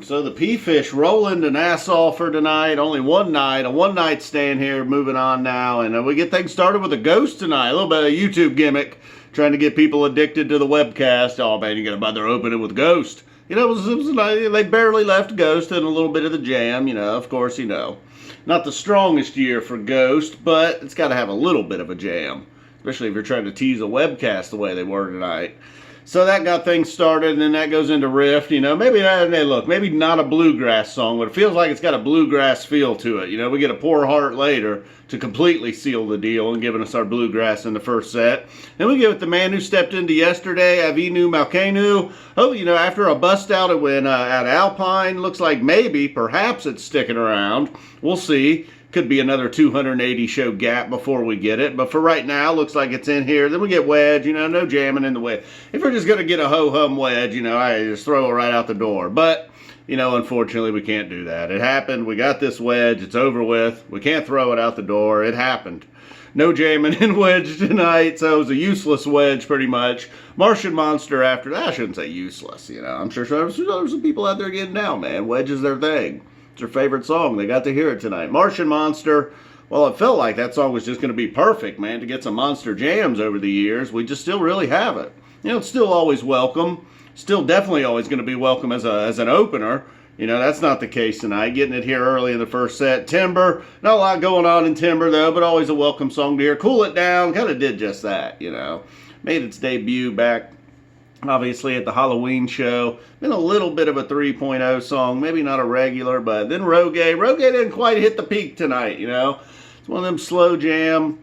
So the P-Fish roll into Nassau for tonight. Only one night, a one-night stand here. Moving on now, and we get things started with a ghost tonight. A little bit of YouTube gimmick, trying to get people addicted to the webcast. Oh man, you got to bother opening with Ghost. You know, it was they barely left Ghost and a little bit of the jam. You know, of course, you know, not the strongest year for Ghost, but it's got to have a little bit of a jam, especially if you're trying to tease a webcast the way they were tonight. So that got things started, and then that goes into Rift. You know, maybe maybe not a bluegrass song, but it feels like it's got a bluegrass feel to it. You know, we get a Poor Heart later to completely seal the deal and giving us our bluegrass in the first set. Then we get with the man who stepped into yesterday, Avenu, Malkenu. Oh, you know, after a bust out at Alpine, looks like perhaps it's sticking around. We'll see. Could be another 280 show gap before we get it. But for right now, looks like it's in here. Then we get Wedge, you know, no jamming in the Wedge. If we're just going to get a ho-hum Wedge, you know, I just throw it right out the door. But, you know, unfortunately, we can't do that. It happened. We got this Wedge. It's over with. We can't throw it out the door. It happened. No jamming in Wedge tonight, so it was a useless Wedge pretty much. Martian Monster after that. I shouldn't say useless, you know. I'm sure there's some people out there getting down, man. Wedge is their thing. Their favorite song. They got to hear it tonight. Martian Monster. Well, it felt like that song was just going to be perfect, man, to get some monster jams over the years. We just still really haven't. You know, it's still always welcome. Still definitely always going to be welcome as an opener. You know, that's not the case tonight. Getting it here early in the first set. Timber. Not a lot going on in Timber, though, but always a welcome song to hear. Cool It Down. Kind of did just that, you know. Made its debut back, obviously, at the Halloween show. Been a little bit of a 3.0 song. Maybe not a regular, but then Roggae. Roggae didn't quite hit the peak tonight, you know. It's one of them slow jam,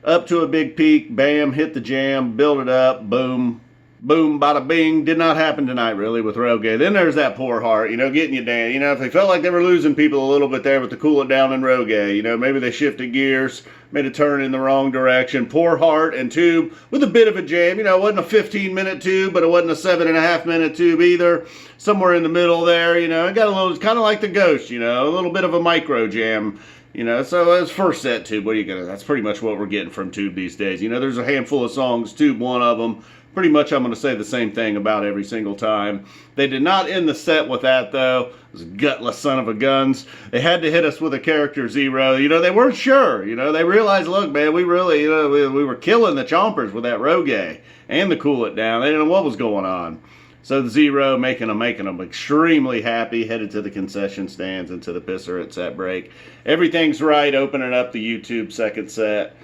up to a big peak, bam, hit the jam, build it up, boom, boom, bada bing. Did not happen tonight, really, with Roggae. Then there's that Poor Heart, you know, getting you down. You know, if they felt like they were losing people a little bit there with the Cool It Down and Roggae, you know, maybe they shifted gears, made a turn in the wrong direction. Poor Heart and Tube with a bit of a jam. You know, it wasn't a 15-minute tube, but it wasn't a 7.5-minute tube either. Somewhere in the middle there, you know. It got a little, kind of like the Ghost, you know, a little bit of a micro jam. You know, so as first set Tube, what are you gonna? That's pretty much what we're getting from Tube these days. You know, there's a handful of songs, Tube one of them. Pretty much I'm going to say the same thing about every single time. They did not end the set with that, though. Those gutless son of a guns. They had to hit us with a character 0. You know, they weren't sure. You know, they realized, look, man, we really, you know, we were killing the chompers with that Roggae and the Cool It Down. They didn't know what was going on. So the 0 making them extremely happy, headed to the concession stands and to the pisser at set break. Everything's right, opening up the YouTube second set.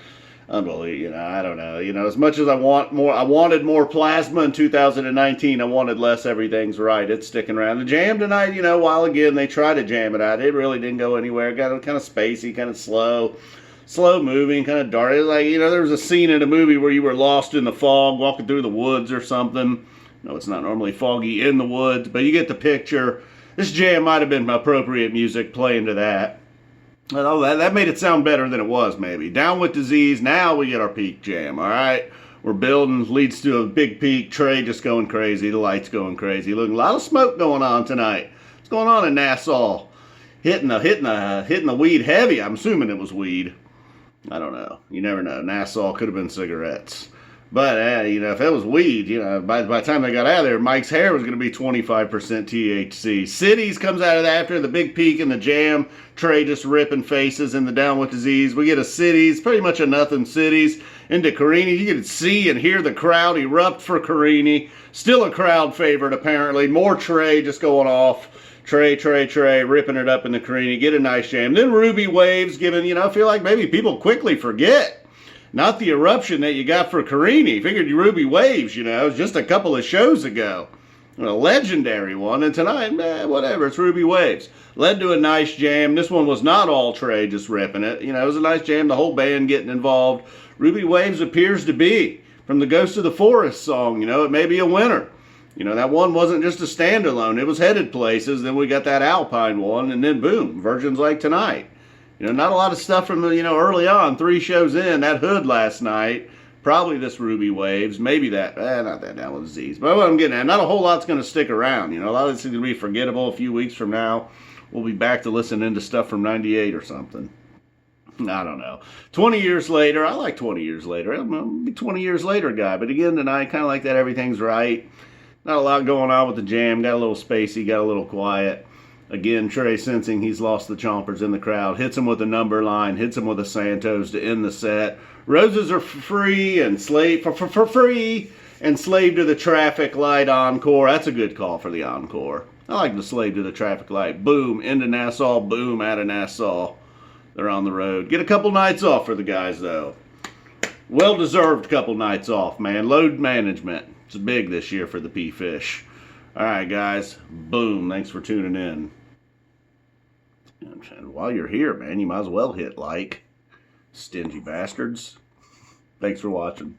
Unbelievable, you know, I don't know. You know, as much as I wanted more plasma in 2019, I wanted less Everything's Right. It's sticking around. The jam tonight, you know, while again they tried to jam it out, it really didn't go anywhere. It got kind of spacey, kind of slow moving, kind of dark. It was like, you know, there was a scene in a movie where you were lost in the fog, walking through the woods or something. No, it's not normally foggy in the woods, but you get the picture. This jam might have been appropriate music playing to that. Oh, that made it sound better than it was, maybe. Down with Disease. Now we get our peak jam, all right? We're building, leads to a big peak. Trey just going crazy. The lights going crazy. Look, a lot of smoke going on tonight. What's going on in Nassau? Hitting the weed heavy. I'm assuming it was weed. I don't know. You never know. Nassau could have been cigarettes. But, you know, if it was weed, you know, by the time they got out of there, Mike's hair was going to be 25% THC. Cities comes out of that after the big peak in the jam. Trey just ripping faces in the Down with Disease. We get a Cities, pretty much a nothing Cities. Into Carini. You can see and hear the crowd erupt for Carini. Still a crowd favorite, apparently. More Trey just going off. Trey, ripping it up in the Carini. Get a nice jam. Then Ruby Waves giving, you know, I feel like maybe people quickly forget. Not the eruption that you got for Carini. Figured Ruby Waves, you know, just a couple of shows ago. A legendary one. And tonight, whatever, it's Ruby Waves. Led to a nice jam. This one was not all Trey just ripping it. You know, it was a nice jam. The whole band getting involved. Ruby Waves appears to be, from the Ghost of the Forest song, you know, it may be a winner. You know, that one wasn't just a standalone. It was headed places. Then we got that Alpine one. And then, boom, Virgins Like Tonight. You know, not a lot of stuff from, you know, early on. 3 shows in. That Hood last night. Probably this Ruby Waves. Maybe that. Not that Down with Disease. But what I'm getting at, not a whole lot's going to stick around. You know, a lot of this is going to be forgettable. A few weeks from now, we'll be back to listening to stuff from 98 or something. I don't know. 20 years later. I like 20 years later. I'm a 20 years later guy. But again, tonight, kind of like that Everything's Right. Not a lot going on with the jam. Got a little spacey, got a little quiet. Again, Trey sensing he's lost the chompers in the crowd. Hits him with a number line. Hits him with a S.A.N.T.O.S to end the set. Roses are free and slave for free and slave to the traffic light encore. That's a good call for the encore. I like the slave to the traffic light. Boom, into Nassau. Boom, out of Nassau. They're on the road. Get a couple nights off for the guys, though. Well-deserved couple nights off, man. Load management. It's big this year for the Phish. All right, guys. Boom. Thanks for tuning in. And while you're here, man, you might as well hit like. Stingy bastards. Thanks for watching.